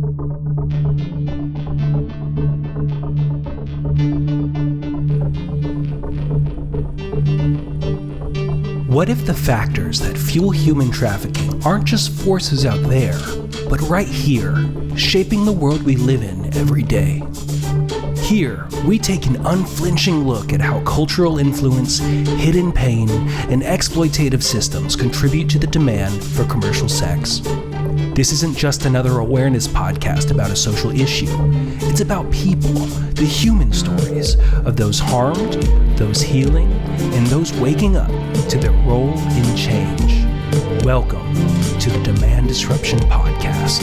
What if the factors that fuel human trafficking aren't just forces out there, but right here, shaping the world we live in every day? Here, we take an unflinching look at how cultural influence, hidden pain, and exploitative systems contribute to the demand for commercial sex. This isn't just another awareness podcast about a social issue. It's about people, the human stories of those harmed, those healing, and those waking up to their role in change. Welcome to the Demand Disruption Podcast.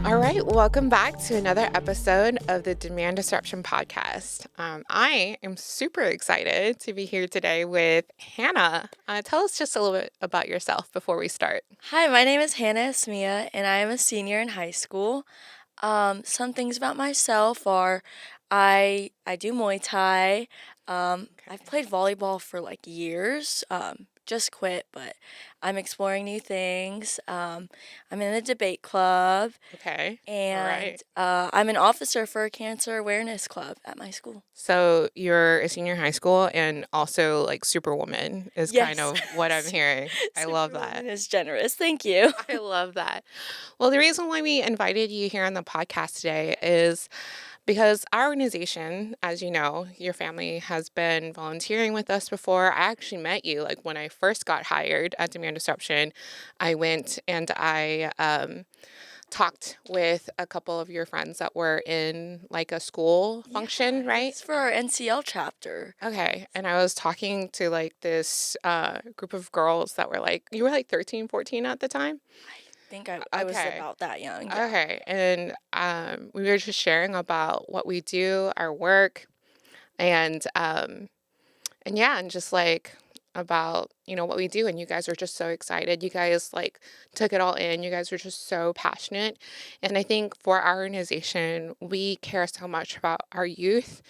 All right, welcome back to another episode of the Demand Disruption Podcast. I am super excited to be here today with Hannah. Tell us just a little bit about yourself before we start. Hi, my name is Hannah Esmia, and I am a senior in high school. Some things about myself are I do Muay Thai. I've played volleyball for years. Just quit, but I'm exploring new things. I'm in a debate club, Okay. and I'm an officer for a cancer awareness club at my school. So you're a senior in high school and also Superwoman is kind of what I'm hearing. I love that. Superwoman is generous. Thank you. I love that. Well, the reason why we invited you here on the podcast today is because our organization, as you know, your family has been volunteering with us before. I actually met you when I first got hired at Demand Disruption. I went and I talked with a couple of your friends that were in a school function, right? It's for our NCL chapter. Okay. And I was talking to this group of girls that were you were 13, 14 at the time? I think I was about that young. Yeah. Okay. And we were just sharing about what we do, our work, and just about, what we do. And you guys were just so excited. You guys took it all in. You guys were just so passionate. And I think for our organization, we care so much about our youth.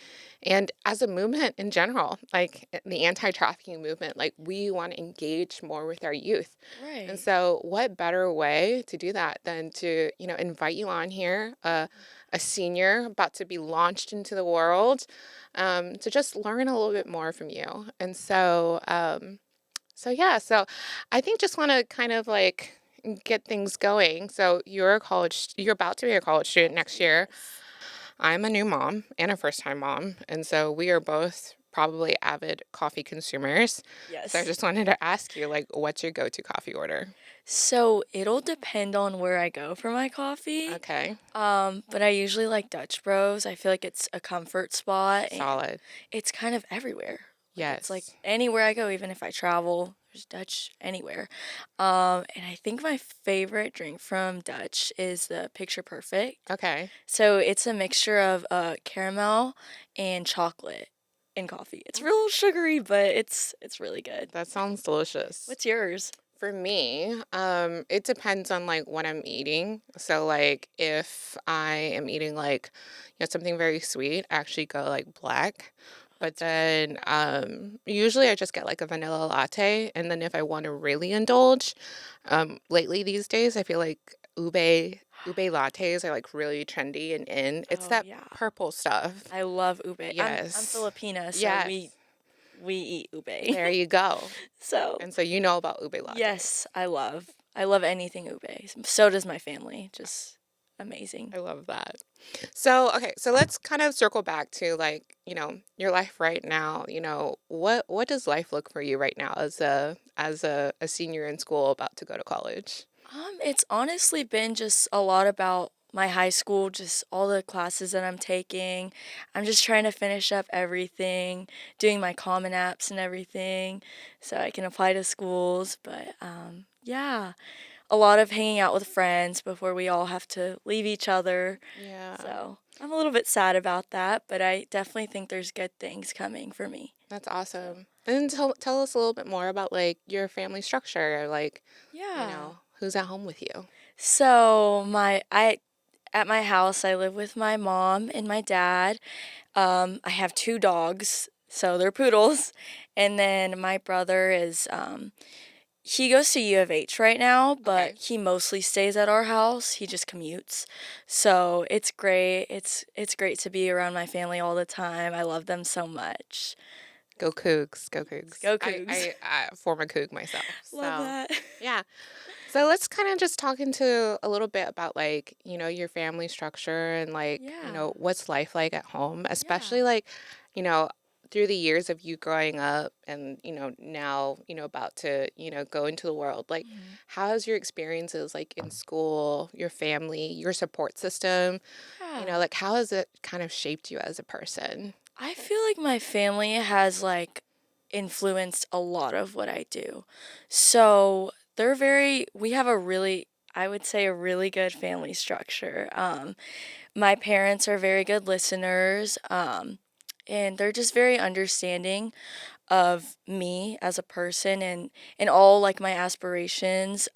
And as a movement in general, the anti-trafficking movement, we want to engage more with our youth. Right. And so what better way to do that than to, invite you on here, a senior about to be launched into the world, to just learn a little bit more from you. And so I think just want to kind of get things going. So you're about to be a college student next year. I'm a new mom and a first-time mom, and so we are both probably avid coffee consumers. Yes. So I just wanted to ask you, what's your go-to coffee order? So it'll depend on where I go for my coffee. Okay. But I usually like Dutch Bros. I feel like it's a comfort spot. Solid. It's kind of everywhere. Yes. It's anywhere I go, even if I travel, there's Dutch anywhere. And I think my favorite drink from Dutch is the Picture Perfect. Okay. So it's a mixture of caramel and chocolate in coffee. It's real sugary, but it's really good. That sounds delicious. What's yours? For me, it depends on what I'm eating. So if I am eating something very sweet, I actually go black. But then usually I just get a vanilla latte. And then if I want to really indulge, lately these days I feel ube lattes are really trendy and in. It's purple stuff. I love ube. Yes. I'm Filipina, so yes. we eat ube. There you go. So you know about ube lattes. yes, I love anything ube. So does my family. Just amazing. I love that. So, okay, so let's kind of circle back to your life right now. What does life look for you right now as a senior in school about to go to college? It's honestly been just a lot about my high school, just all the classes that I'm taking. I'm just trying to finish up everything, doing my Common Apps and everything so I can apply to schools. But a lot of hanging out with friends before we all have to leave each other. Yeah. So I'm a little bit sad about that, but I definitely think there's good things coming for me. That's awesome. And tell us a little bit more about your family structure, who's at home with you. So at my house, I live with my mom and my dad. I have 2 dogs. So they're poodles. And then my brother is he goes to U of H right now, but Okay. he mostly stays at our house. He just commutes. So it's great. It's great to be around my family all the time. I love them so much. Go Cougs, go Let's Cougs. go I, Cougs. I, I form a Coug myself. Love So, that. yeah. So let's kind of just talk into a little bit about like, your family structure and like, Yeah. what's life like at home, Yeah. especially like, you know, through the years of you growing up and, now, about to, go into the world. Like, Mhm. how has your experiences like in school, your family, your support system, Yeah. like how has it kind of shaped you as a person? I feel like my family has like influenced a lot of what I do. So we have a really, I would say, a really good family structure. My parents are very good listeners, and they're just very understanding of me as a person and all like my aspirations.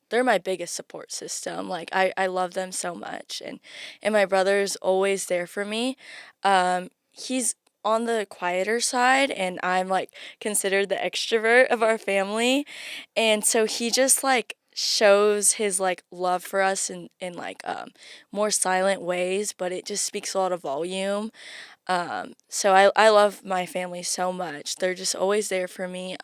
They're my biggest support system. Like I love them so much, and my brother's always there for me. He's on the quieter side, and I'm like considered the extrovert of our family, and so he just like shows his like love for us in like more silent ways, but it just speaks a lot of volume. So I love my family so much. They're just always there for me.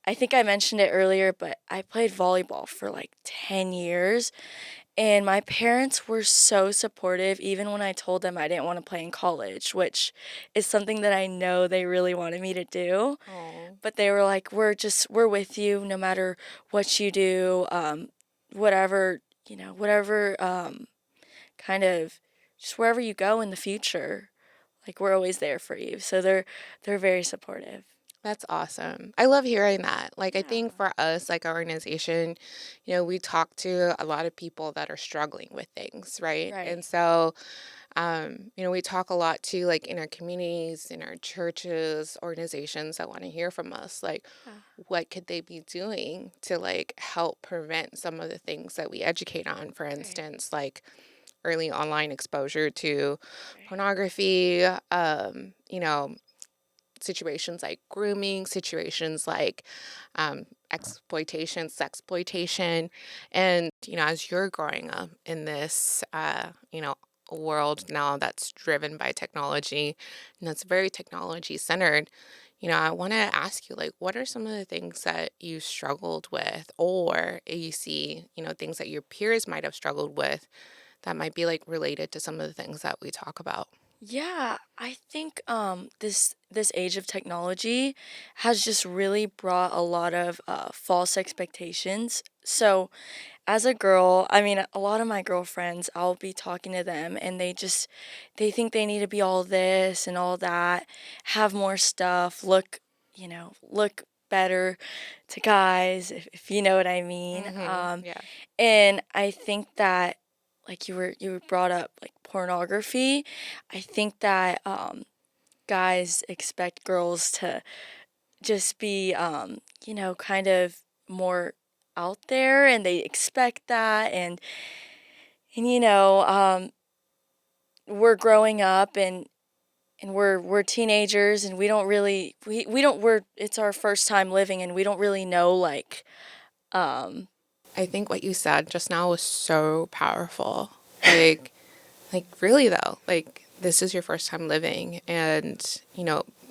I think I mentioned it earlier, but I played volleyball for like 10 years, and my parents were so supportive even when I told them I didn't want to play in college, which is something that I know they really wanted me to do. Oh, But they were like, we're with you no matter what you do, whatever, whatever kind of just wherever you go in the future. Like we're always there for you. So they're very supportive. that's awesome. I love hearing that. Like, I Yeah. think for us, like our organization, we talk to a lot of people that are struggling with things, right? Right. And so, we talk a lot to like in our communities, in our churches, organizations that want to hear from us. Like, Yeah. what could they be doing to like help prevent some of the things that we educate on? For Right. instance, like early online exposure to Right. pornography, situations like grooming, situations like exploitation, sexploitation. And, as you're growing up in this, world now that's driven by technology and that's very technology centered, I want to ask you, like, what are some of the things that you struggled with or you see, things that your peers might have struggled with that might be like related to some of the things that we talk about? Yeah, I think this age of technology has just really brought a lot of false expectations. So as a girl, I mean, a lot of my girlfriends, I'll be talking to them and they think they need to be all this and all that, have more stuff, look better to guys, if you know what I mean. Yeah. And I think that like you brought up like pornography, I think that guys expect girls to just be kind of more out there, and they expect that, and we're growing up, and we're teenagers, and we don't really we don't we're it's our first time living, and we don't really know like um I think what you said just now was so powerful. Like really though, like this is your first time living and,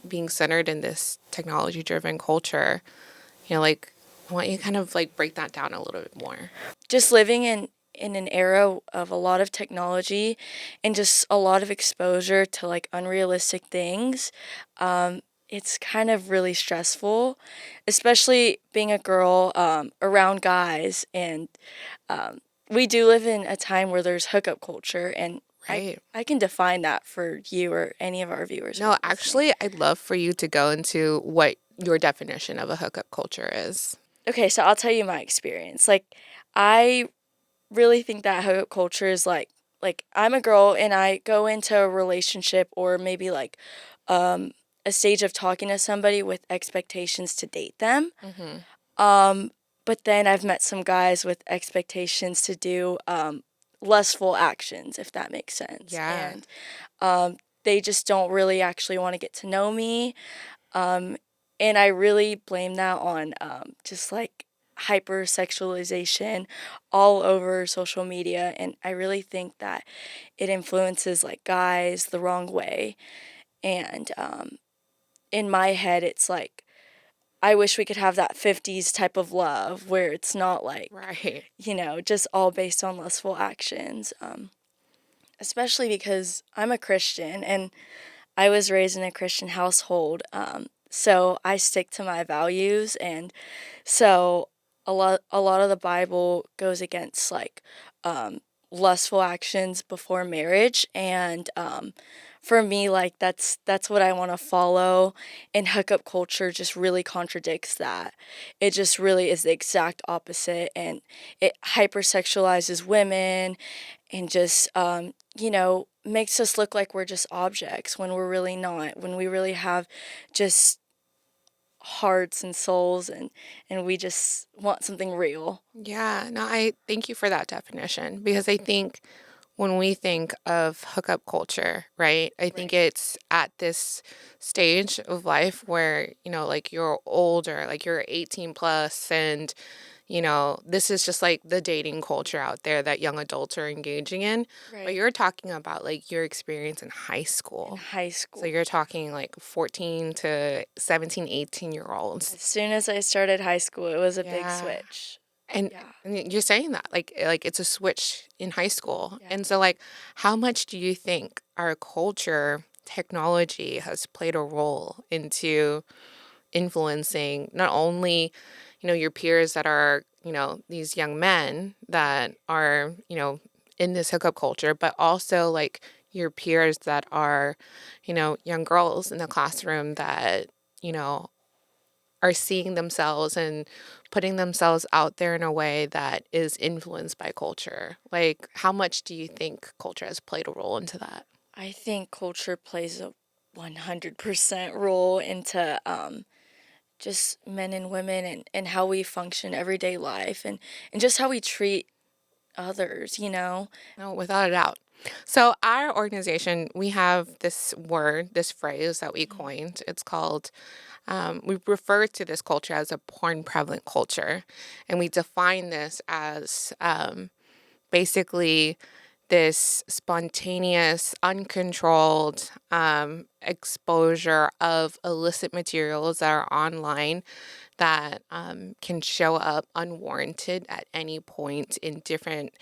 being centered in this technology driven culture, like I want you to kind of like break that down a little bit more. just living in an era of a lot of technology and just a lot of exposure to like unrealistic things. It's kind of really stressful, especially being a girl around guys. And um, we do live in a time where there's hookup culture, and Right. I can define that for you or any of our viewers who No, are listening. actually, I'd love for you to go into what your definition of a hookup culture is. Okay, so I'll tell you my experience. Like, I really think that hookup culture is like I'm a girl and I go into a relationship or maybe like um a stage of talking to somebody with expectations to date them. Mm-hmm. Um but then I've met some guys with expectations to do lustful actions, if that makes sense. Yeah. And um they just don't really actually want to get to know me. And I really blame that on just like hypersexualization all over social media. And I really think that it influences like guys the wrong way. And in my head, it's like, I wish we could have that 50s type of love where it's not like, Right. just all based on lustful actions. Especially because I'm a Christian and I was raised in a Christian household. So I stick to my values, and so a lot of the Bible goes against like um, lustful actions before marriage, and for me, like that's what I want to follow. And hookup culture just really contradicts that. It just really is the exact opposite, and it hypersexualizes women, and just makes us look like we're just objects when we're really not. When we really have just hearts and souls, and we just want something real. Yeah, no, I thank you for that definition because I think when we think of hookup culture, right, I think Right. it's at this stage of life where, like you're older, like you're 18 plus, and, this is just like the dating culture out there that young adults are engaging in. But Right. you're talking about like your experience in high In school. high So school. you're talking like 14 to 17, 18-year-olds. As soon as I started high school, it was a big Yeah. switch. And Yeah. you're saying that like it's a switch in high school. Yeah. And so like how much do you think our culture, technology has played a role into influencing not only, your peers that are, these young men that are, in this hookup culture, but also like your peers that are, young girls in the classroom that, you know, are seeing themselves and putting themselves out there in a way that is influenced by culture. Like, how much do you think culture has played a role into that? I think culture plays a 100% role into just men and women, and how we function everyday life, and just how we treat others. No, without a doubt. So, our organization, we have this word, this phrase that we Mhm. coined. It's called, we refer to this culture as a porn prevalent culture. And we define this as basically this spontaneous, uncontrolled exposure of illicit materials that are online that can show up unwarranted at any point in different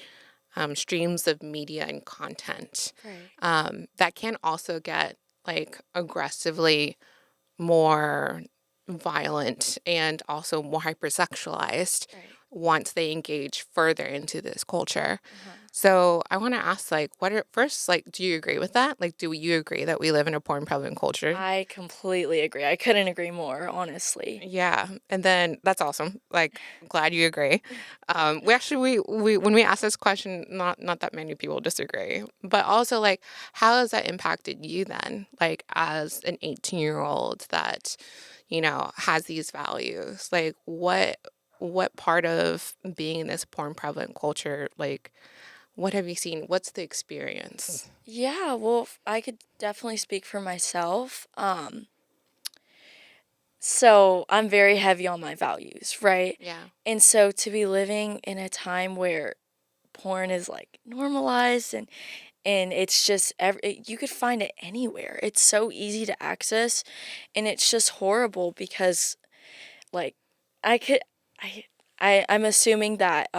streams of media and content. Right. That can also get like aggressively more violent and also more hypersexualized Right. once they engage further into this culture. Uh-huh. So I want to ask, like, first, like, do you agree with that? Like, do you agree that we live in a porn prevalent culture? I completely agree. I couldn't agree more, honestly. Yeah, and then that's awesome. Like, glad you agree. We actually we when we asked this question, not that many people disagree. But also, like, how has that impacted you then? Like, as an 18-year-old that has these values. Like, what part of being in this porn prevalent culture? Like, what have you seen? What's the experience? Yeah, well, I could definitely speak for myself. So I'm very heavy on my values, right? Yeah. And so to be living in a time where porn is like normalized, and it's just you could find it anywhere. It's so easy to access, and it's just horrible because like I could I I'm assuming that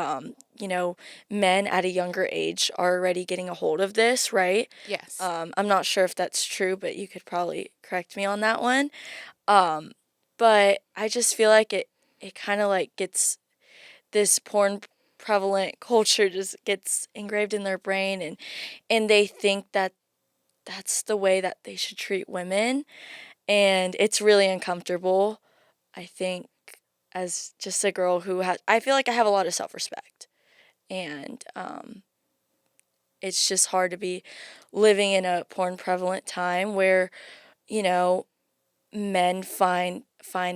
men at a younger age are already getting a hold of this, right? Yes. I'm not sure if that's true, but you could probably correct me on that one. Um, but I just feel like it kind of like gets this porn prevalent culture just gets engraved in their brain, and they think that that's the way that they should treat women, and it's really uncomfortable. I think as just a girl who has I feel like I have a lot of self-respect, and it's just hard to be living in a porn prevalent time where you know men find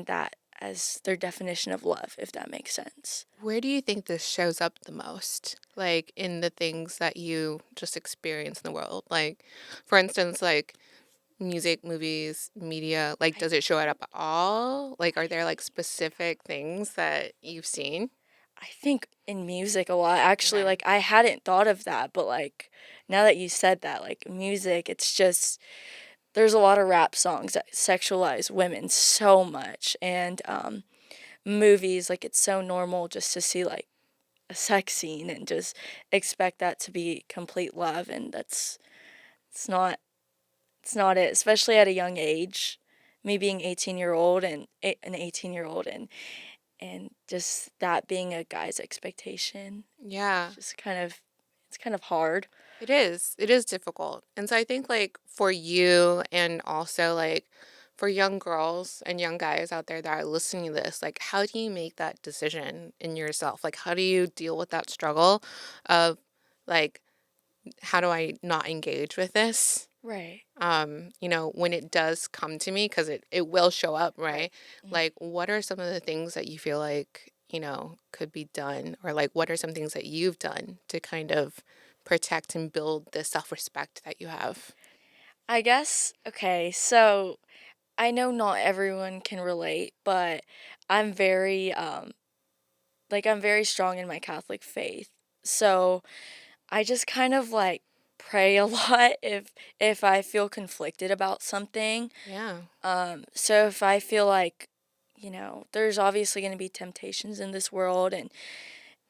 that as their definition of love, if that makes sense. Where do you think this shows up the most? Like in the things that you just experience in the world? Like, for instance, like music, movies, media, like, does it show it up at all? Like, are there, like, specific things that you've seen? I think in music a lot. Actually, Okay. like I hadn't thought of that, but like now that you said that, like music, it's just there's a lot of rap songs that sexualize women so much, and movies, like it's so normal just to see like a sex scene and just expect that to be complete love, and it's not it's not it, especially at a young age. Me being 18-year-old and an 18-year-old and just that being a guy's expectation, Yeah. just kind of it's kind of hard. It is. It is difficult. And so I think like for you and also like for young girls and young guys out there that are listening to this, like how do you make that decision in yourself? Like how do you deal with that struggle of like how do I not engage with this? Right. When it does come to me, because it will show up, Right. right? Mhm. Like, what are some of the things that you feel like, could be done? Or like, what are some things that you've done to kind of protect and build the self-respect that you have? I guess okay, so I know not everyone can relate, but I'm very I'm very strong in my Catholic faith. So I just kind of like pray a lot if I feel conflicted about something. Yeah. So if I feel like, there's obviously going to be temptations in this world,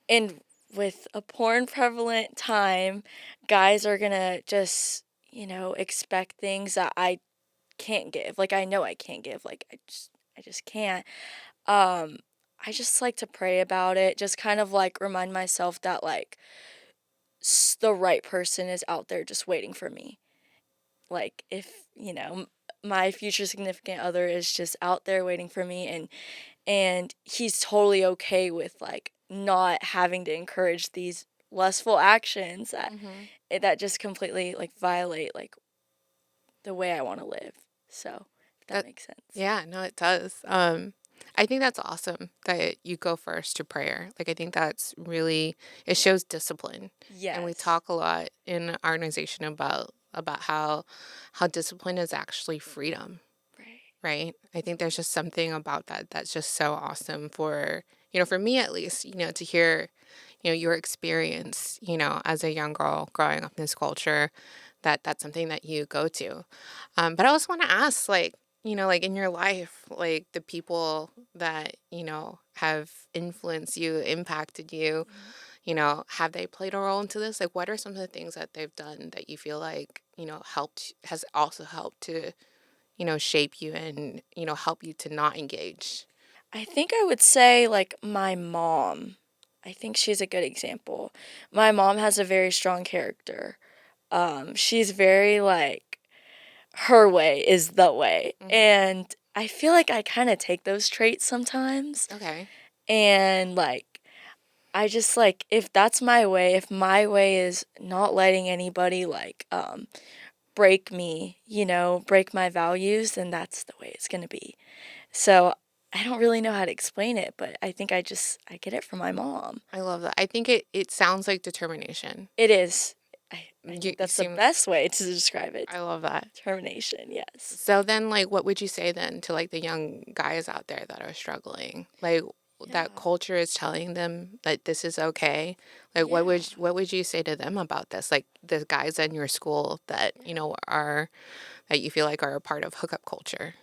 and with a porn prevalent time, guys are going to just, expect things that I can't give. Like I know I can't give. Like I just can't. Um I just like to pray about it, just kind of like remind myself that like the right person is out there just waiting for me. Like if, my future significant other is just out there waiting for me, and he's totally okay with like not having to encourage these lustful actions Mm-hmm. that just completely like violate like the way I want to live. So, if that That, makes sense. yeah, no, it does. I think that's awesome that you go first to prayer. Like, I think that's really, it shows discipline. And we Yes. talk a lot in our organization about how discipline is actually freedom, Right. right? I think there's just something about that that's just so awesome for me at least, to hear, your experience, as a young girl growing up in this culture, that's something that you go to. But I also want to ask, like, like in your life, like the people that, have influenced you, impacted you, Mhm. have they played a role into this? Like, what are some of the things that they've done that you feel like, has also helped to, shape you and, help you to not engage? I think I would say like my mom. I think she's a good example. My mom has a very strong character. She's very like her way is the way. Hmm. And I feel like I kind of take those traits sometimes. Okay. And like I just like if that's my way, if my way is not letting anybody like break me, break my values, then that's the way it's going to be. So I don't really know how to explain it, but I think I get it from my mom. I love that. I think it sounds like determination. It is. I You, think you that's the seem, best way to describe it. I love that. Determination, yes. So then, like, what would you say then to like the young guys out there that are struggling? Like, that Yeah. culture is telling them that this is okay. Like, Yeah. what would you say to them about this? Like the guys in your school that are that you feel like are a part of hookup culture.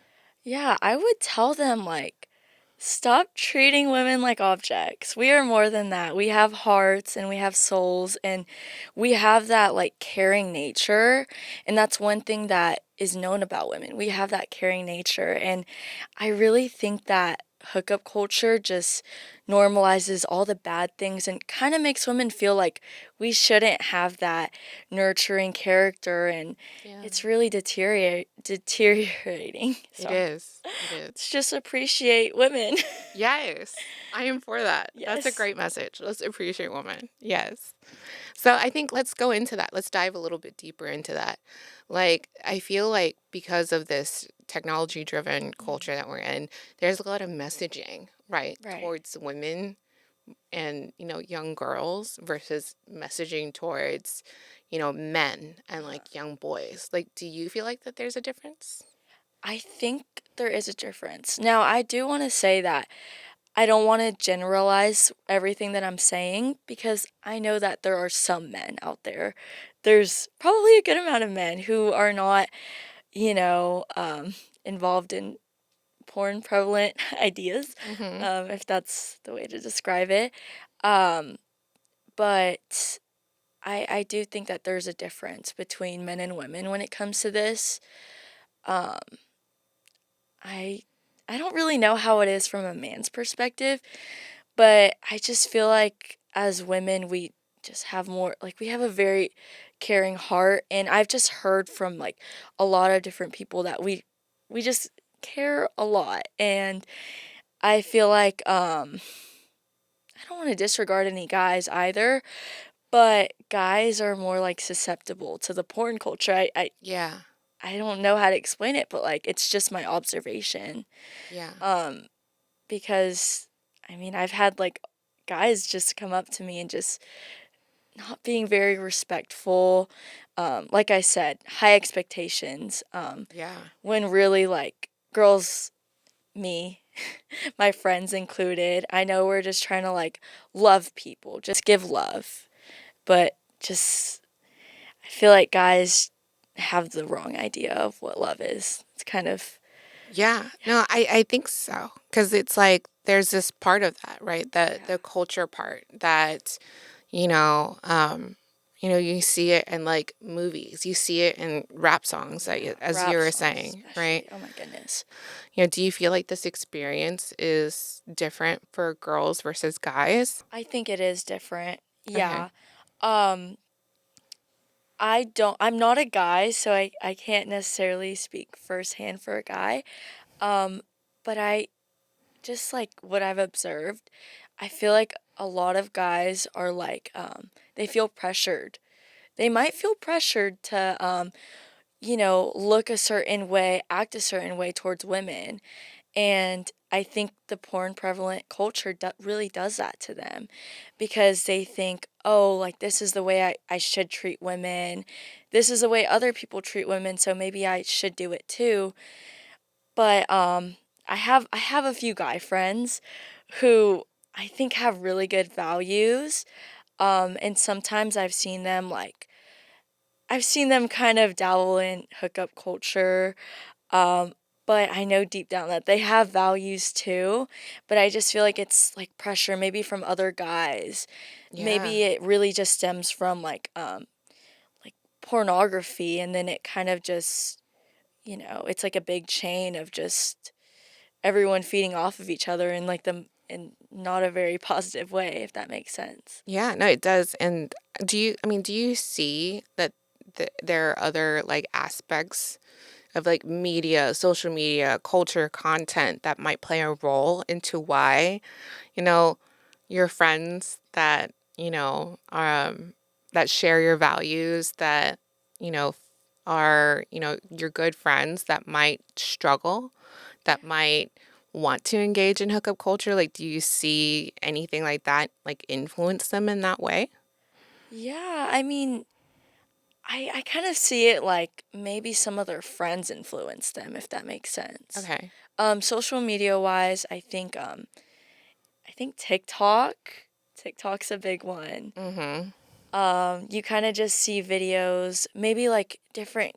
Yeah, I would tell them like stop treating women like objects. We are more than that. We have hearts and we have souls, and we have that like caring nature, and that's one thing that is known about women. We have that caring nature, and I really think that hookup culture just normalizes all the bad things and kind of makes women feel like we shouldn't have that nurturing character, and Yeah, it's really deteriorating. it Sorry. is. It is. Let's just appreciate women. Yes, I am for that. That's a Yes. great message. Let's appreciate women. Yes. So I think let's go into that. Let's dive a little bit deeper into that. Like, I feel like because of this technology driven Mhm. culture that we're in, there's a lot of messaging, right, Right. towards women and, young girls versus messaging towards, men and like young boys. Like, do you feel like that there's a difference? I think there is a difference. Now, I do want to say that I don't want to generalize everything that I'm saying because I know that there are some men out there. There's probably a good amount of men who are not, you know, involved in porn prevalent ideas, Mm-hmm. if that's the way to describe it. Um, but I do think that there's a difference between men and women when it comes to this. Um, I I don't really know how it is from a man's perspective, but I just feel like as women we just have more like we have a very caring heart, and I've just heard from like a lot of different people that we just care a lot, and I feel like I don't want to disregard any guys either, but guys are more like susceptible to the porn culture. Yeah. I don't know how to explain it, but like it's just my observation. Yeah. Um, because I mean, I've had like guys just come up to me and just not being very respectful. Like I said, high expectations. Yeah. When really like girls, me, my friends included, I know we're just trying to like love people, just give love. But just, I feel like guys have the wrong idea of what love is. It's kind of, Yeah. No, I think so. Because it's like there's this part of that, right? The yeah, culture part that, you know, um, you see it in like movies. You see it in rap songs, that yeah, as you rap were songs saying, right? especially. Oh my goodness. Do you feel like this experience is different for girls versus guys? I think it is different. Okay. Yeah. Um, I'm not a guy, so I can't necessarily speak firsthand for a guy. Um, but I just like what I've observed, I feel like a lot of guys are like, they feel pressured. They might feel pressured to, look a certain way, act a certain way towards women. And I think the porn prevalent culture really does that to them because they think, oh, like this is the way I should treat women. This is the way other people treat women, so maybe I should do it too. But I have a few guy friends who I think have really good values. And sometimes I've seen them kind of dabble in hookup culture. Um, but I know deep down that they have values too. But I just feel like it's like pressure maybe from other guys. Yeah. Maybe it really just stems from like pornography, and then it kind of just, it's like a big chain of just everyone feeding off of each other in like the in not a very positive way, if that makes sense. Yeah, no, it does. And do you see that there are other like aspects of like media, social media, culture, content that might play a role into why, you know, your friends that, that share your values, that, you know, are, your good friends that might struggle, that might want to engage in hookup culture? Like, do you see anything like that, like influence them in that way? Yeah, I mean, I kind of see it like maybe some of their friends influence them, if that makes sense. Okay. Social media wise, I think TikTok's a big one. Mm-hmm. You kind of just see videos, maybe like different,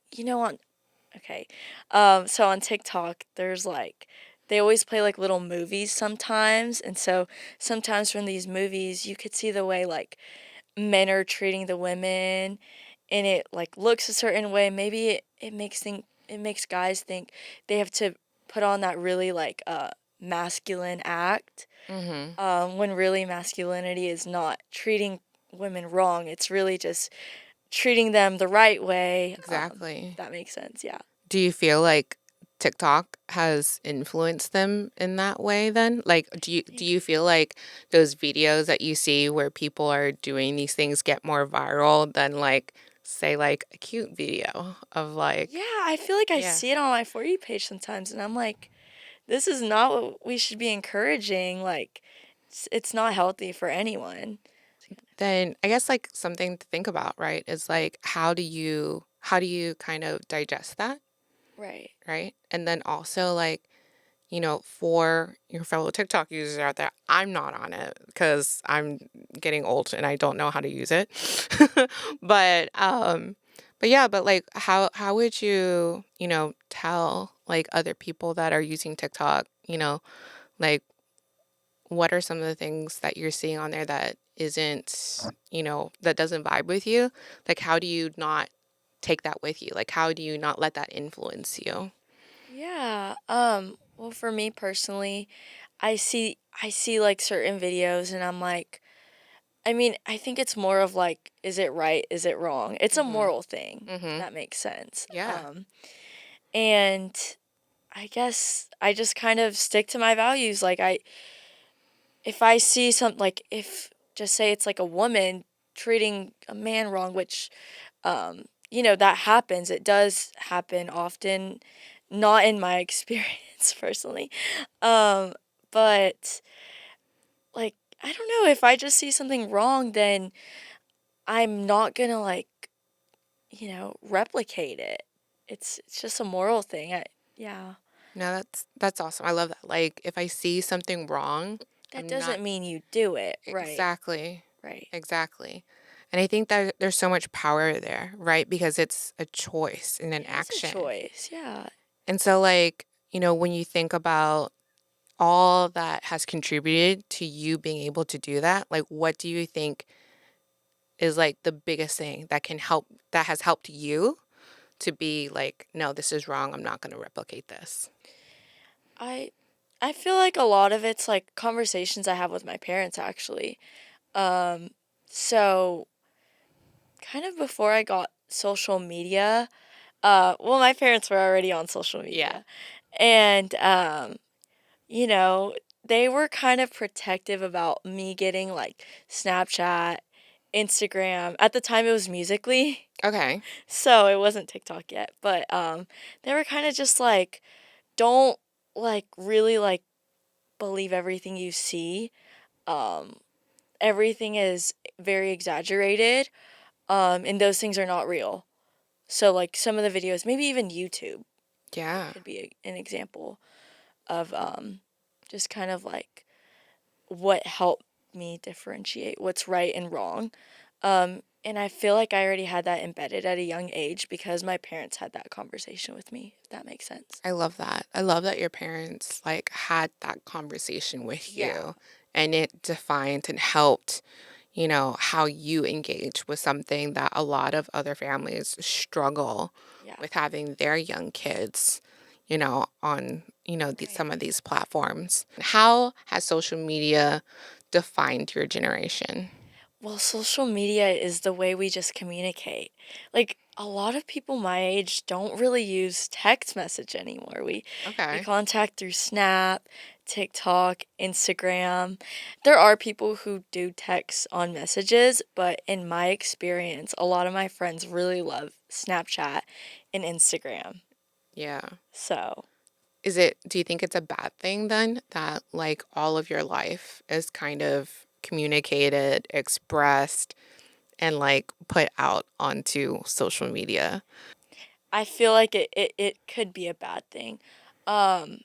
okay. So on TikTok, there's like, they always play like little movies sometimes. And so sometimes from these movies, you could see the way like men are treating the women, and it like looks a certain way. Maybe it makes guys think they have to put on that really like masculine act, Mm-hmm. when really masculinity is not treating women wrong. It's really just treating them the right way. If Exactly. that makes sense. Yeah. Do you feel like TikTok has influenced them in that way then? Like, do you feel like those videos that you see where people are doing these things get more viral than like, say, like a cute video of Yeah, like, I feel like I yeah. see it on my For You page sometimes, and I'm like, this is not what we should be encouraging. Like, it's not healthy for anyone. then I guess like something to think about, right? Is like how do you kind of digest that, Right. right? And then also like, for your fellow TikTok users out there, I'm not on it because I'm getting old and I don't know how to use it. but but yeah, but like how would you, tell like other people that are using TikTok, like what are some of the things that you're seeing on there that isn't, that doesn't vibe with you? Like, how do you not take that with you? Like, how do you not let that influence you? Yeah. Well, for me personally, I see like certain videos and I'm like, I mean, I think it's more of like, is it right? Is it wrong? It's a Mm-hmm. moral thing, if Mm-hmm. that makes sense. Yeah. And I guess I just kind of stick to my values. Like if I see some, like if just say it's like a woman treating a man wrong, which, that happens. It does happen often, not in my experience personally. Um, but like, I don't know, if I just see something wrong, then I'm not gonna like, replicate it. It's just a moral thing. Yeah. No, that's awesome. I love that. Like, if I see something wrong, That I'm not doesn't mean you do it. Right. exactly, Right. exactly. And I think that there's so much power there, right? Because it's a choice and an It is a action. choice. Yeah. And so, like, when you think about all that has contributed to you being able to do that, like, what do you think is like the biggest thing that has helped you to be like, no, this is wrong. I'm not going to replicate this. I I feel like a lot of it's like conversations I have with my parents actually. Um so kind of before I got social media, well, my parents were already on social Yeah. media. And you know, they were kind of protective about me getting like Snapchat, Instagram. At the time it was Musically, Okay. so it wasn't TikTok yet, but they were kind of just like, don't like really like believe everything you see. Um Everything is very exaggerated. And those things are not real. So like some of the videos, maybe even YouTube Yeah. could be an example of just kind of like what helped me differentiate what's right and wrong. And I feel like I already had that embedded at a young age because my parents had that conversation with me, if that makes sense. I love that. I love that your parents like had that conversation with Yeah. you and it defined and helped, how you engage with something that a lot of other families struggle Yeah. with having their young kids, on, Right. some of these platforms. How has social media defined your generation? Well, social media is the way we just communicate. Like a lot of people my age don't really use text message anymore. We Okay. contact through Snap, TikTok, Instagram. There are people who do text on messages, but in my experience, a lot of my friends really love Snapchat and Instagram. Yeah. So, Do you think it's a bad thing then that like all of your life is kind of communicated, expressed, and like put out onto social media? I feel like it could be a bad thing. Um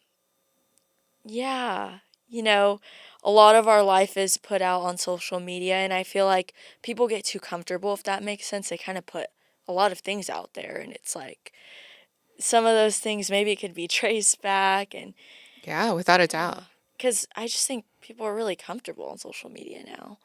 Yeah, you know, a lot of our life is put out on social media, and I feel like people get too comfortable, if that makes sense. They kind of put a lot of things out there, and it's like some of those things maybe could be traced back, and Yeah, without a yeah, doubt. because I just think people are really comfortable on social media now.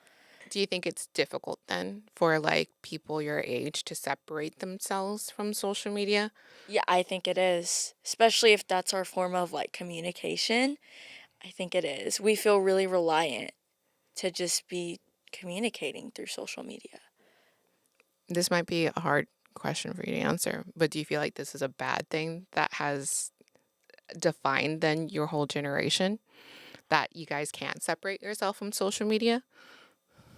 Do you think it's difficult then for like people your age to separate themselves from social media? Yeah, I think it is, especially if that's our form of like communication. I think it is. We feel really reliant to just be communicating through social media. This might be a hard question for you to answer, but do you feel like this is a bad thing that has defined then your whole generation? That you guys can't separate yourself from social media?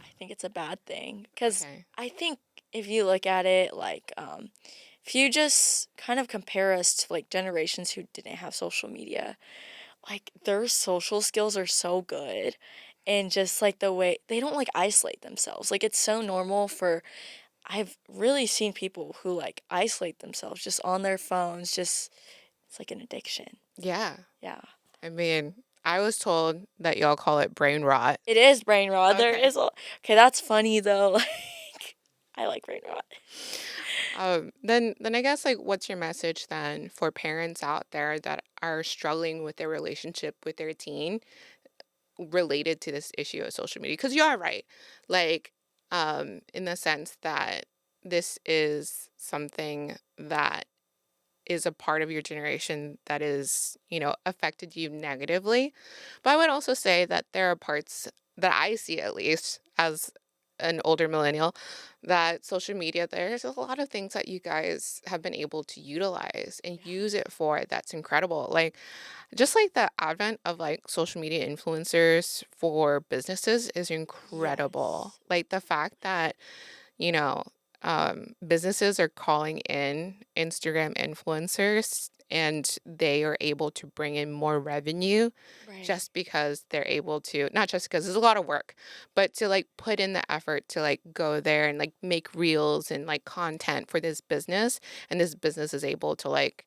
I think it's a bad thing because Okay. I think if you look at it like, if you just kind of compare us to like generations who didn't have social media, like their social skills are so good and just like the way they don't like isolate themselves. Like it's so normal for I've really seen people who like isolate themselves just on their phones, just it's like an addiction. Yeah. Yeah. I mean, I was told that y'all call it brain rot. It is brain rot. There Okay. is a okay, that's funny though. Like I like brain rot. Then I guess like what's your message then for parents out there that are struggling with their relationship with their teen related to this issue of social media? Because you are right, like in the sense that this is something that is a part of your generation that is, affected you negatively. But I would also say that there are parts that I see, at least as an older millennial, that social media, there's a lot of things that you guys have been able to utilize and use it for that's incredible. Like, just like the advent of like social media influencers for businesses is incredible. Yes. Like, the fact that you know, businesses are calling in Instagram influencers and they are able to bring in more revenue Right. just because they're able to, not just because there's a lot of work, but to like put in the effort to like go there and like make reels and like content for this business. And this business is able to like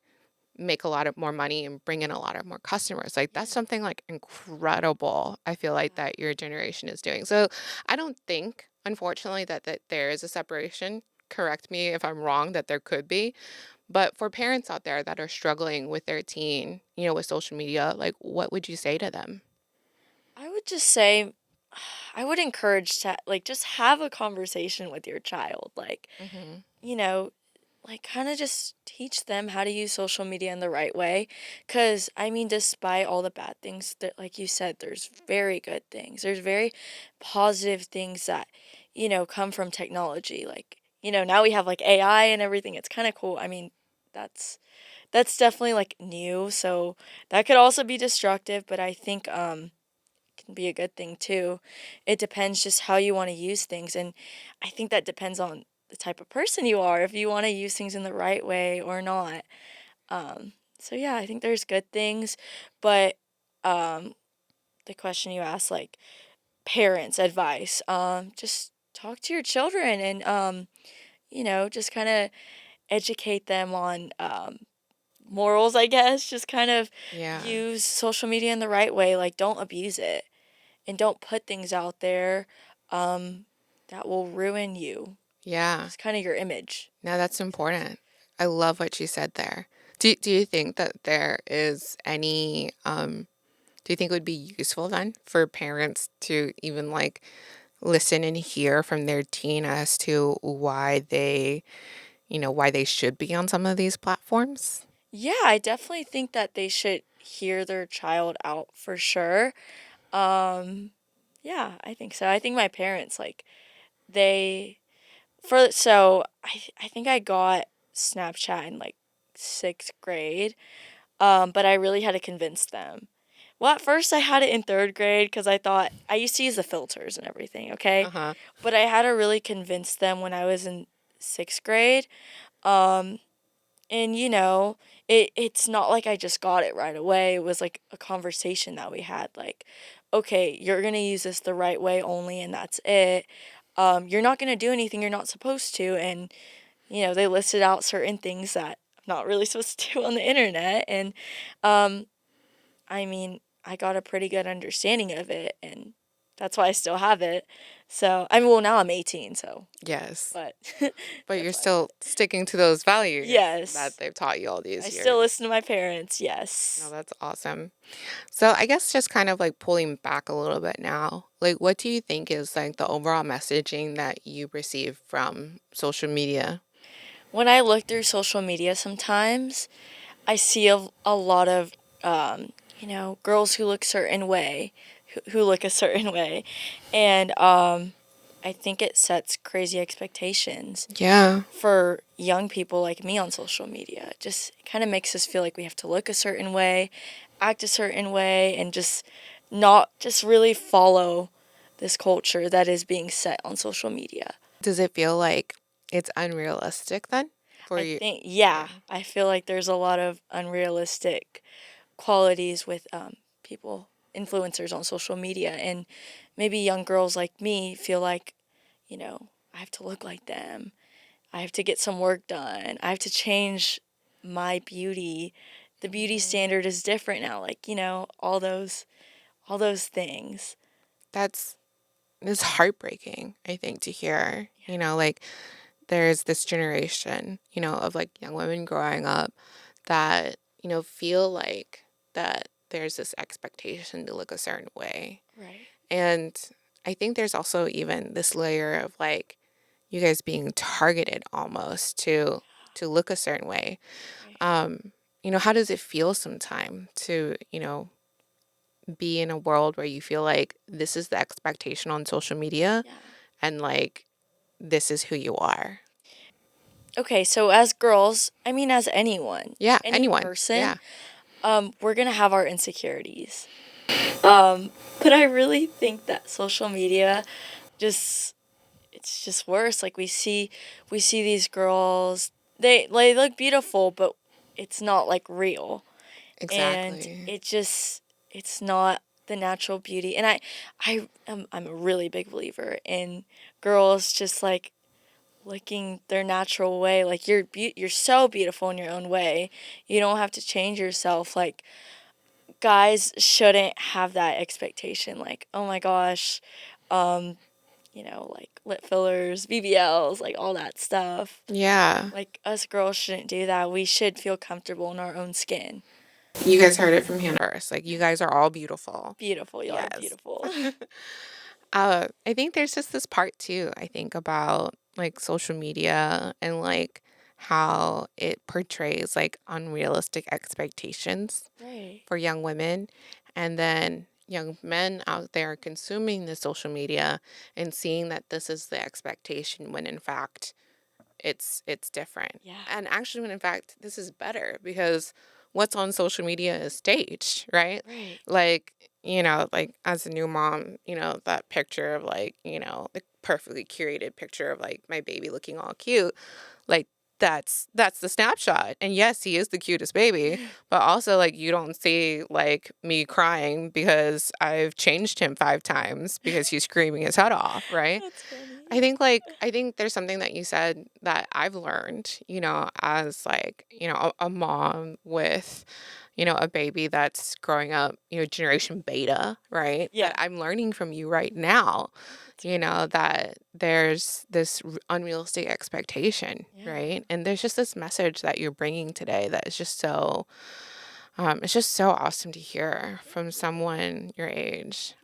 make a lot of more money and bring in a lot of more customers. Like Yeah. that's something like incredible. I feel like Yeah. that your generation is doing. So I don't think, unfortunately, that there is a separation. Correct me if I'm wrong, that there could be. But for parents out there that are struggling with their teen, with social media, like what would you say to them? I would just say I would encourage to like just have a conversation with your child. Like, Mm-hmm. you know, like kind of just teach them how to use social media in the right way. Cause I mean, despite all the bad things that, like you said, there's very good things. There's very positive things that, come from technology. Like, now we have like AI and everything. It's kind of cool. I mean, that's that's definitely like new. So that could also be destructive, but I think can be a good thing too. It depends just how you want to use things. And I think that depends on the type of person you are, if you want to use things in the right way or not. So yeah, I think there's good things, but um, the question you asked, like parents' advice, just talk to your children and just kind of educate them on morals, I guess. Just kind of Yeah. use social media in the right way. Like, don't abuse it and don't put things out there um, that will ruin you. Yeah. Just kind of your image. No, that's important. I love what you said there. Do you think that there is any do you think it would be useful then for parents to even like listen and hear from their teen as to why they should be on some of these platforms? Yeah, I definitely think that they should hear their child out for sure. Um, yeah, I think so. I think my parents like they for so I think I got Snapchat in like 6th grade. But I really had to convince them. Well, at first I had it in 3rd grade because I thought I used to use the filters and everything, okay? Uh-huh. But I had to really convince them when I was in 6th grade. Um, and it's not like I just got it right away. It was like a conversation that we had, like, okay, you're gonna use this the right way only, and that's it. You're not gonna do anything you're not supposed to, and they listed out certain things that I'm not really supposed to do on the internet, and um, I mean, I got a pretty good understanding of it, and that's why I still have it. So, I mean, well, now I'm 18, so, Yes. but But that's you're why I have still it. sticking to those values that Yes, they've taught you all I these still years. listen to my parents. No, Yes. that's awesome. So I guess just kind of like pulling back a little bit now, like what do you think is like the overall messaging that you receive from social media? When I look through social media sometimes, I see a lot of, girls who look certain way, who look a certain way. And I think it sets crazy expectations Yeah. for young people like me on social media. Just kind of makes us feel like we have to look a certain way, act a certain way, and just not just really follow this culture that is being set on social media. Does it feel like it's unrealistic then for I you? think, Yeah. yeah, I feel like there's a lot of unrealistic qualities with people. influencers on social media, and maybe young girls like me feel like, I have to look like them. I have to get some work done. I have to change my beauty. The beauty standard is different now, like, all those things. That's it's heartbreaking, I think, to hear. Like there's this generation, of like young women growing up that, feel like that there's this expectation to look a certain way. Right. And I think there's also even this layer of like you guys being targeted almost to look a certain way. Right. How does it feel sometime to, be in a world where you feel like this is the expectation on social media Yeah. and like this is who you are? Okay, so as girls, I mean, as anyone, Yeah, any anyone. person, Yeah. we're gonna have our insecurities. But I really think that social media just it's just worse. Like we see these girls, they look beautiful, but it's not like real. And Exactly. it's not the natural beauty. And I'm a really big believer in girls just like looking their natural way. Like you're so beautiful in your own way. You don't have to change yourself. Like guys shouldn't have that expectation. Like, oh my gosh, um, like lip fillers, BBLs, like all that stuff. Yeah. Like us girls shouldn't do that. We should feel comfortable in our own skin. You guys heard it from Hannah first. Like you guys are all beautiful. Beautiful, y'all are Yes. beautiful. I think there's just this part too, I think about like social media and like how it portrays like unrealistic expectations Right. for young women, and then young men out there consuming the social media and seeing that this is the expectation when in fact it's different. Yeah. And actually when in fact this is better because what's on social media is staged, right? Right. Like, like as a new mom, that picture of like, the perfectly curated picture of like my baby looking all cute, like that's the snapshot. And yes, he is the cutest baby, but also like you don't see like me crying because I've changed him 5 times because he's screaming his head off, right? That's funny. I think there's something that you said that I've learned, as like, a mom with, a baby that's growing up, generation beta, right? Yeah. That I'm learning from you right now, that there's this unrealistic expectation, Yeah. right? And there's just this message that you're bringing today that is just so, it's just so awesome to hear from someone your age.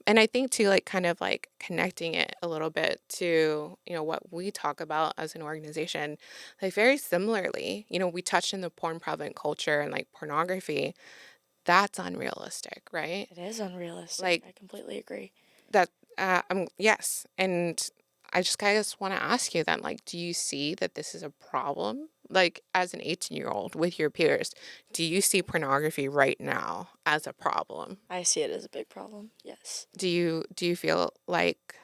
And I think too, like kind of like connecting it a little bit to, what we talk about as an organization, like very similarly, we touched in the porn prevalent culture and like pornography. That's unrealistic, right? It is unrealistic. Like I completely agree. that, yes. And I just kind of want to ask you then, like, do you see that this is a problem? Like, as an 18-year-old with your peers, do you see pornography right now as a problem? I see it as a big problem. Yes. Do you feel like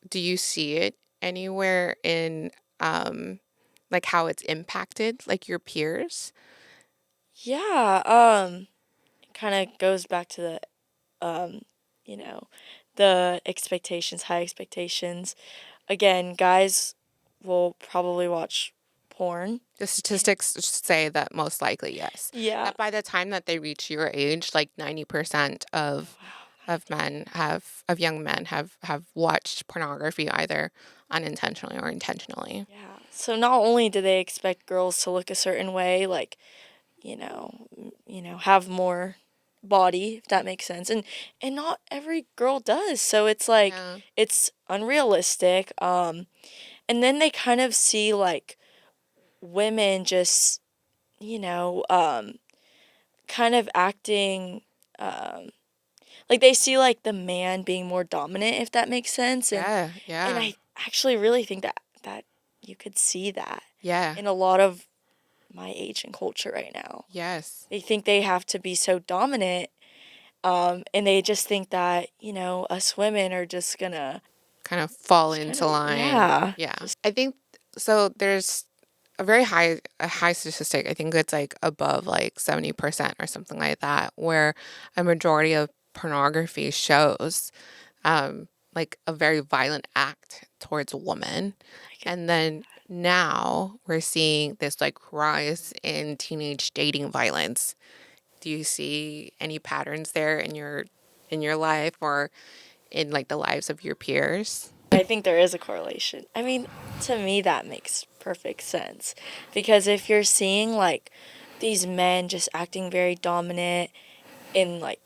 do you see it anywhere in like how it's impacted like your peers? Yeah. It kind of goes back to um, you know, the expectations, high expectations. Again, guys will probably watch porn. The statistics say that most likely yes. Yeah. That by the time that they reach your age, like 90% of young men have watched pornography either unintentionally or intentionally. Yeah. So not only do they expect girls to look a certain way, like, have more body, if that makes sense. And not every girl does. So it's like Yeah. it's unrealistic. And then they kind of see like women just, you know, um kind of acting like they see like the man being more dominant, if that makes sense. Yeah, And yeah. I actually really think that you could see that Yeah. in a lot of my age and culture right now. Yes. They think they have to be so dominant, and they just think that, us women are just gonna Kind of fall just into kinda line. yeah, Yeah. just I think so there's a high statistic. I think it's like above like 70% or something like that, where a majority of pornography shows like a very violent act towards a woman. And then now we're seeing this like rise in teenage dating violence. Do you see any patterns there in your life or in like the lives of your peers? I think there is a correlation. I mean, to me, that makes perfect sense. Because if you're seeing like these men just acting very dominant in like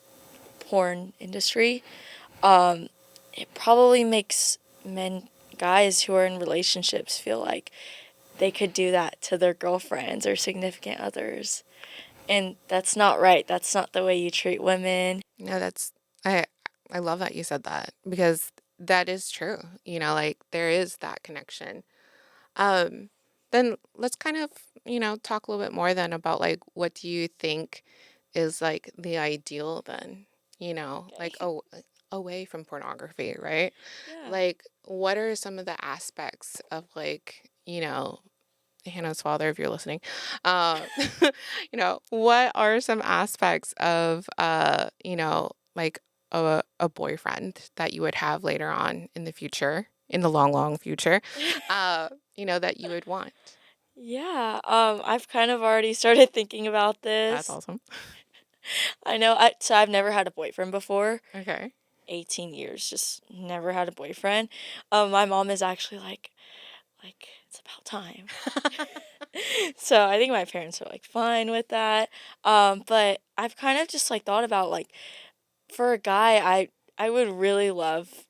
porn industry, it probably makes guys who are in relationships feel like they could do that to their girlfriends or significant others. And that's not right. That's not the way you treat women. No, that's I I love that you said that because that is true. Like there is that connection. Um, then let's kind of, talk a little bit more then about like what do you think is like the ideal then, like Okay. away from pornography, right? Yeah. Like what are some of the aspects of like, Hannah's father, if you're listening, uh, what are some aspects of, like a boyfriend that you would have later on in the future, in the long, long future, uh, that you would want? Yeah, I've kind of already started thinking about That's this. awesome. I know, so I've never had a boyfriend before. Okay. 18 years, just never had a boyfriend. My mom is actually like it's about time. So I think my parents are like fine with that. But I've kind of just like thought about like for a guy, I would really love.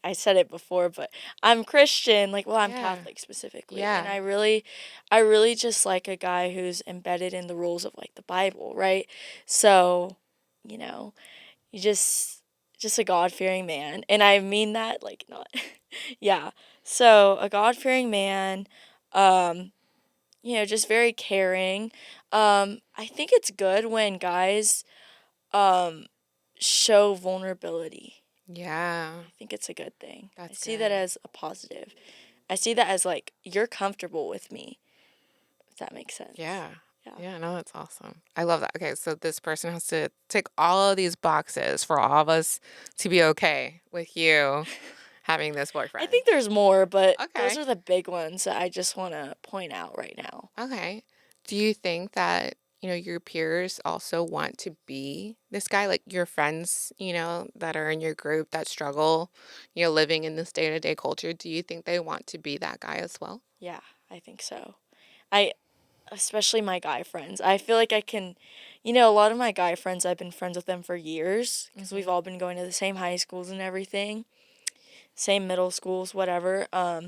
I said it before, but I'm Christian, like, well, I'm Yeah. Catholic specifically, and Yeah. I really just like a guy who's embedded in the rules of like the Bible, right? So, you know, you just a God-fearing man, and I mean that like not, yeah. So a God-fearing man, um, just very caring. I think it's good when guys um show vulnerability. Yeah. I think it's a good thing. I That's see that good. as a positive. I see that as like you're comfortable with me, if that makes sense. Yeah. Yeah. Yeah, no, that's awesome. I love that. Okay, so this person has to tick all of these boxes for all of us to be okay with you having this I boyfriend. think there's more, but those Okay. are the big ones that I just want to point out right now. Okay. Do you think that, your peers also want to be this guy? Like your friends, that are in your group that struggle, living in this day-to-day culture, do you think they want to be that guy as well? Yeah, I think so. I especially my guy friends. I feel like I can, a lot of my guy friends, I've been friends with them for years because we've Hmm. all been going to the same high schools and everything, same middle schools, whatever. I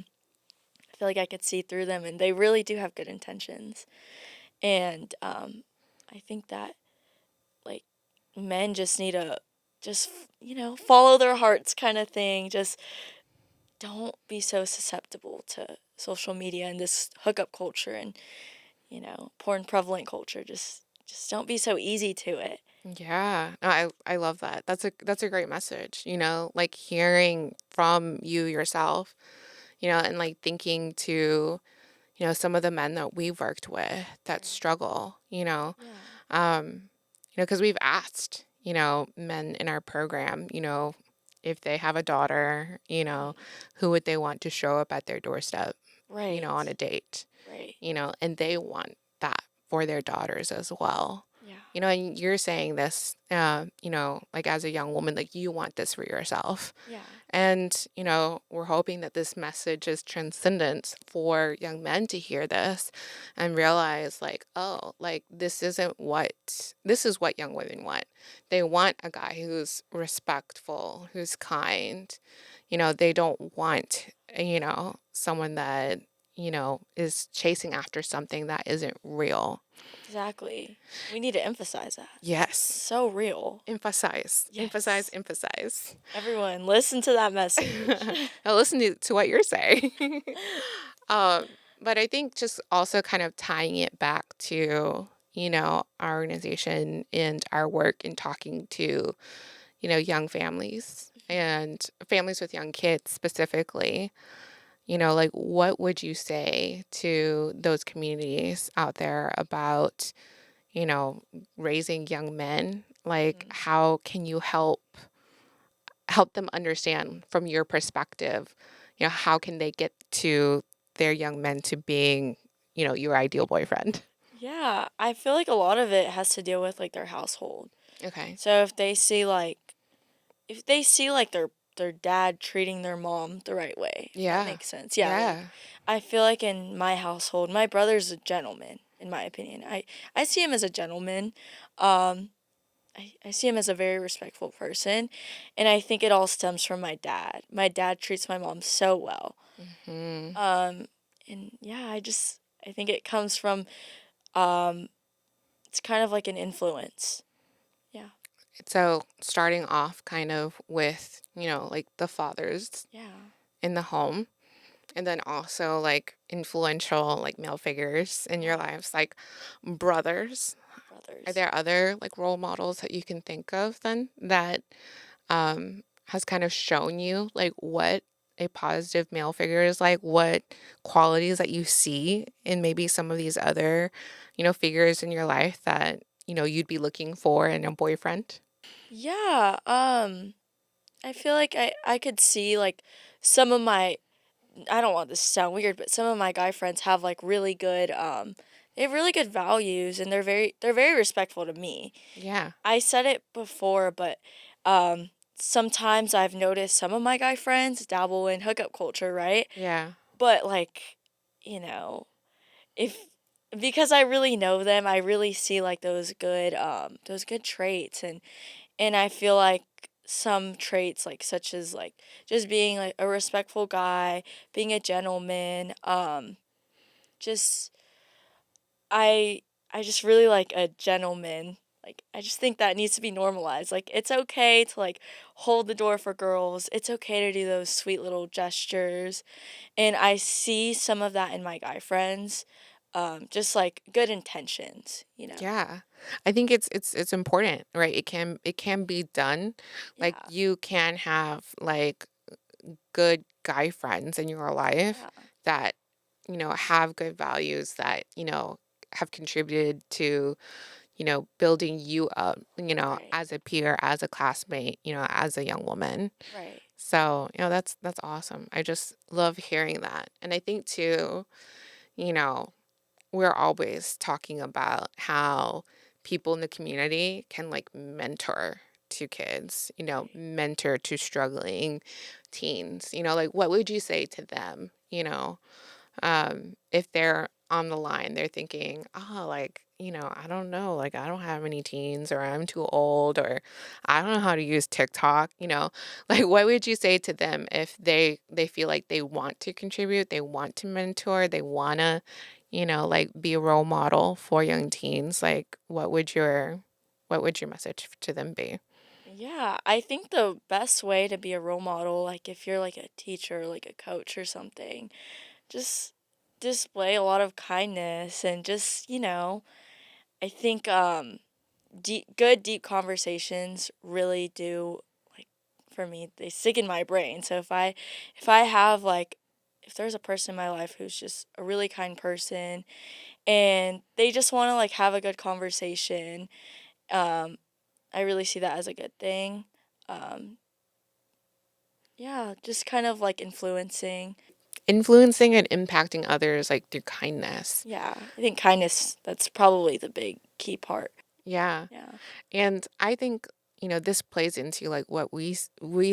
feel like I could see through them, and they really do have good intentions. And I think that like men just need to just follow their hearts kind of thing. Just don't be so susceptible to social media and this hookup culture and porn prevalent culture. Just don't be so easy to it. Yeah, no, I love that. That's a great message, like hearing from you yourself, and like thinking to, some of the men that we've worked with that struggle, Yeah. um, because we've asked, men in our program, if they have a daughter, who would they want to show up at their doorstep, Right. on a date, Right. and they want that for their daughters as well. Yeah. And you're saying this, like as a young woman, like you want this for yourself. Yeah. And, we're hoping that this message is transcendent for young men to hear this and realize, like, oh, like this is what young women want. They want a guy who's respectful, who's kind. They don't want, someone that, is chasing after something that isn't real. Exactly. We need to emphasize that. Yes. So real. Emphasize, emphasize, Yes. emphasize. Everyone, listen to that message. Now listen to what you're saying. um, but I think just also kind of tying it back to, our organization and our work in talking to, young families and families with young kids specifically. Like what would you say to those communities out there about, you know, raising young men? Like Mhm. how can you help them understand from your perspective, how can they get to their young men to being, your ideal boyfriend? Yeah, I feel like a lot of it has to deal with like their household. Okay. So if they see like their dad treating their mom the right way, if that Yeah. makes sense. Yeah, like Yeah. I feel like in my household, my brother's a gentleman, in my opinion. I see him as a gentleman. Um, I see him as a very respectful person, and I think it all stems from my dad. My dad treats my mom so well. Hmm. Um, and yeah, I think it comes from um, it's kind of like an influence. Yeah, So starting off kind of with, like the fathers yeah, in the home, and then also like influential like male figures in your yeah, lives, like brothers. Are brothers. there other like role models that you can think of then that has kind of shown you like what a positive male figure is like, what qualities that you see in maybe some of these other, figures in your life that, you'd be looking for in a boyfriend? Yeah, I feel like I could see like some of my I don't want this to sound weird, but some of my guy friends have like really good they have really good values and they're very respectful to me. Yeah. I said it before, but sometimes I've noticed some of my guy friends dabble in hookup culture, right? Yeah. But like, you know, if because I really know them, I really see like those good traits and I feel like some traits like such as like just being like a respectful guy, being a gentleman, just I I just really like a gentleman. Like I just think that needs to be normalized. Like it's okay to like hold the door for girls. It's okay to do those sweet little gestures. And I see some of that in my guy friends. Just like good intentions. Yeah. I think it's important, right? It can be done. Like Yeah. you can have like good guy friends in your life Yeah. that, have good values that, have contributed to, building you up, Right. as a peer, as a classmate, as a young woman. Right. So, that's awesome. I just love hearing that. And I think too, you know, we're always talking about how people in the community can like mentor to kids, Right. mentor to struggling teens, like what would you say to them, if they're on the line, they're thinking, oh, like, I don't know, like, I don't have any teens, or I'm too old, or I don't know how to use TikTok, like, what would you say to them if they feel like they want to contribute, they want to mentor, they want to, like, be a role model for young teens? Like, what would your message to them be? Yeah, I think the best way to be a role model, like if you're like a teacher, like a coach or something, just display a lot of kindness and just, I think good deep conversations really do like for me they stick in my brain. So if I have like if there's a person in my life who's just a really kind person and they just want to like have a good conversation, um I really see that as a good thing. Um yeah, just kind of like influencing. Influencing and impacting others like through kindness. Yeah, I think kindness that's probably the big key part. Yeah. Yeah. And I think, this plays into like what we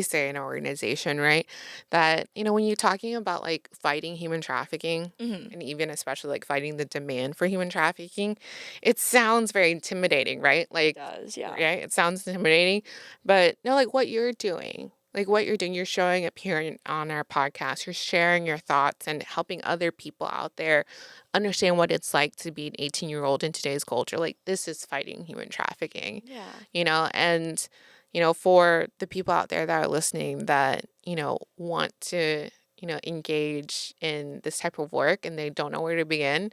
say in our organization, right? That, when you're talking about like fighting human trafficking, Mhm. and even especially like fighting the demand for human trafficking, it sounds very intimidating, right? It Like, does. Yeah. right? It sounds intimidating, but no, like what you're doing, you're showing up here on our podcast, you're sharing your thoughts and helping other people out there understand what it's like to be an 18-year-old in today's culture. Like, this is fighting human trafficking, Yeah. and, for the people out there that are listening that, want to, engage in this type of work and they don't know where to begin,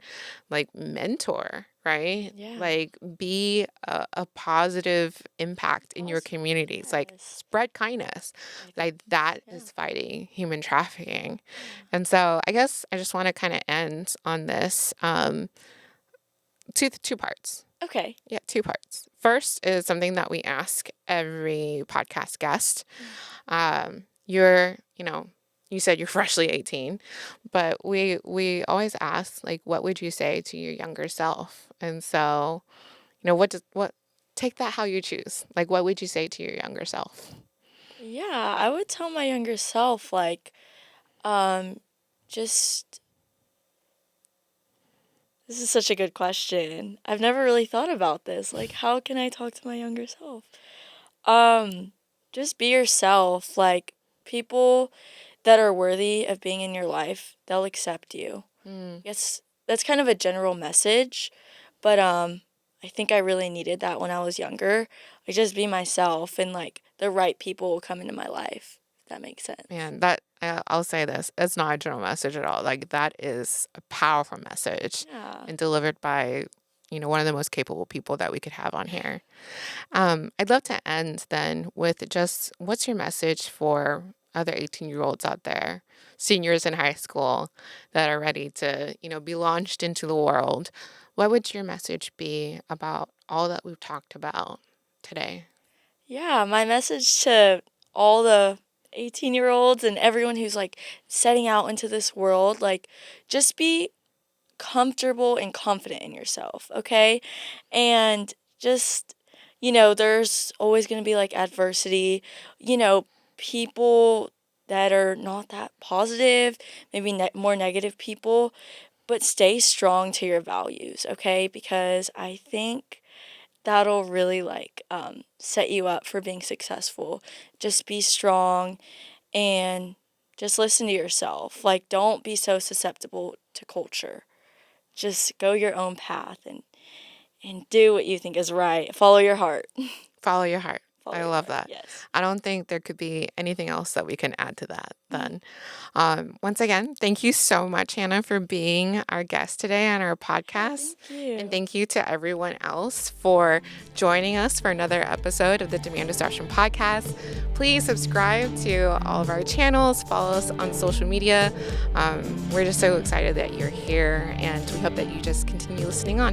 like, mentor. right? Yeah. Like, be a positive impact in your communities. Like, Yes. spread kindness. Like, that is fighting human trafficking. Yeah. And so I guess I just want to kind of end on this two parts. Okay. Yeah, two parts. First is something that we ask every podcast guest. You said you're freshly 18, but we always ask, like, what would you say to your younger self? And so, take that how you choose. Like, what would you say to your younger self? Yeah, I would tell my younger self, like, um, just this is such a good question. I've never really thought about this. Like, how can I talk to my younger self? Um, just be yourself. Like, people that are worthy of being in your life, they'll accept you. Yes, that's kind of a general message, but I think I really needed that when I was younger. Like, just be myself, and like the right people will come into my life. If that makes sense. Man, I'll say this. It's not a general message at all. Like, that is a powerful message Yeah. and delivered by, one of the most capable people that we could have on here. I'd love to end then with just, what's your message for other 18-year-olds out there, seniors in high school that are ready to, be launched into the world? What would your message be about all that we've talked about today? Yeah, my message to all the 18-year-olds and everyone who's like setting out into this world, like, just be comfortable and confident in yourself, okay? And just, there's always going to be like adversity, people that are not that positive, maybe more negative people, but stay strong to your values, okay? Because I think that'll really like set you up for being successful. Just be strong and just listen to yourself. Like, don't be so susceptible to culture. Just go your own path and do what you think is right. Follow your heart. Follow your heart. Follow I your love heart, that. yes. I don't think there could be anything else that we can add to that then. Once again, thank you so much, Hannah, for being our guest today on our podcast. Thank you. And thank you to everyone else for joining us for another episode of the Demand Disruption Podcast. Please subscribe to all of our channels, follow us on social media. We're just so excited that you're here, and we hope that you just continue listening on.